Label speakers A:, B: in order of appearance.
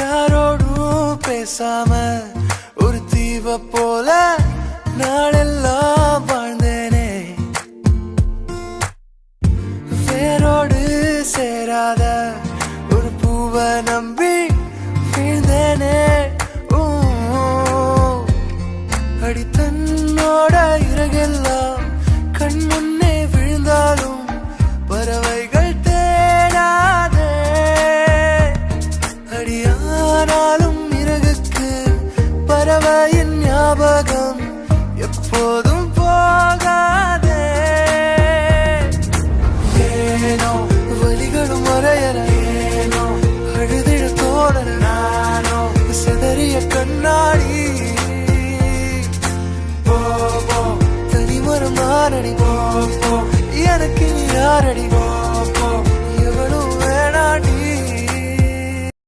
A: யாரோடும் பேசாம ஒரு தீவ போல நாளெல்லாம் வாழ்ந்தேனே. வேரோடு சேராத ஒரு பூவை நம்பி வீழ்ந்தேனே. அடி தன்னோட இறகெல்லாம் கண் முன்னே விழுந்தாலும் பறவைகள் தேடாதே. அடியானாலும் இறகுக்கு பறவையின் ஞாபகம் எப்போதும் போகாதே. ஏனோ வலிகளும் வரையற, ஏனோ அழுதிட தோணற, நானோ செதறிய கண்ணாடி. தனிமரம் நானடி, எனக்கு நீ யாரடி.